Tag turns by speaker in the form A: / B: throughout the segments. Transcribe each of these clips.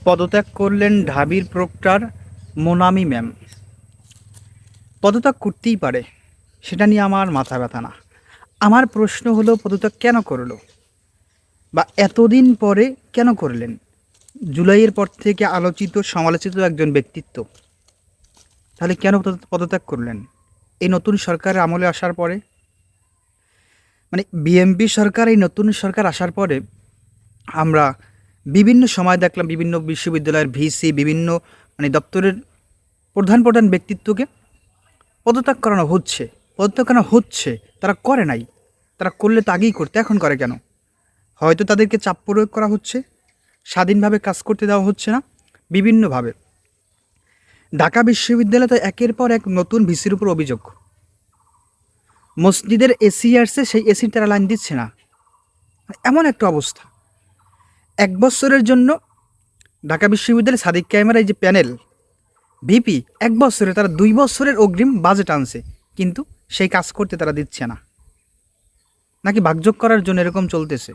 A: পদত্যাগ করলেন ঢাবির proctor Monami ma'am. পদত্যাগ করতেই পারে, সেটা নিয়ে আমার মাথা ব্যথা না। আমার প্রশ্ন হলো পদত্যাগ কেন করলো, বা এতদিন পরে কেন করলেন? জুলাইয়ের পর থেকে আলোচিত সমালোচিত একজন ব্যক্তিত্ব, তাহলে কেন পদত্যাগ করলেন এই নতুন সরকারের আমলে আসার পরে? মানে বিএমপি সরকার, এই নতুন সরকার আসার পরে আমরা বিভিন্ন সময় দেখলাম বিভিন্ন বিশ্ববিদ্যালয়ের ভিসি, বিভিন্ন দপ্তরের প্রধান প্রধান ব্যক্তিত্বকে পদত্যাগ করানো হচ্ছে। পদত্যাগ করানো হচ্ছে, তারা করে নাই। তারা করলে তো আগেই করতে, এখন করে কেন? হয়তো তাদেরকে চাপ প্রয়োগ করা হচ্ছে, স্বাধীনভাবে কাজ করতে দেওয়া হচ্ছে না বিভিন্নভাবে। ঢাকা বিশ্ববিদ্যালয়ে তো একের পর এক নতুন ভিসির উপর অভিযোগ। মসজিদের এসি আসছে, সেই এসির তারা লাইন দিচ্ছে না, এমন একটা অবস্থা। 1 বছরের জন্য ঢাকা বিশ্ববিদ্যালয়ে সাদিক ক্যামেরা এই যে প্যানেল ভিপি, 1 বছরে তারা 2 বছরের অগ্রিম বাজেট আনছে, কিন্তু সেই কাজ করতে তারা দিচ্ছে না। নাকি ভাগযোগ করার জন্য এরকম চলতেছে?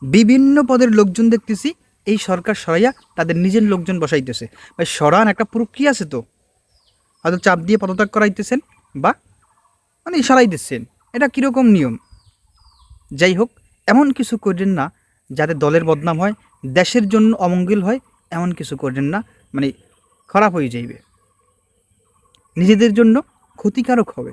A: বিভিন্ন পদের লোকজন দেখতেছি এই সরকার সরাইয়া তাদের নিজের লোকজন বসাইতেছে। ভাই সরান, একটা প্রক্রিয়া আছে তো। হয়তো চাপ দিয়ে পদত্যাগ করাইতেছেন বা সরাইতেছেন, এটা কীরকম নিয়ম? যাই হোক, এমন কিছু করবেন না যাতে দলের বদনাম হয়, দেশের জন্য অমঙ্গল হয়। এমন কিছু করবেন না, খারাপ হয়ে যাইবে, নিজেদের জন্য ক্ষতিকারক হবে।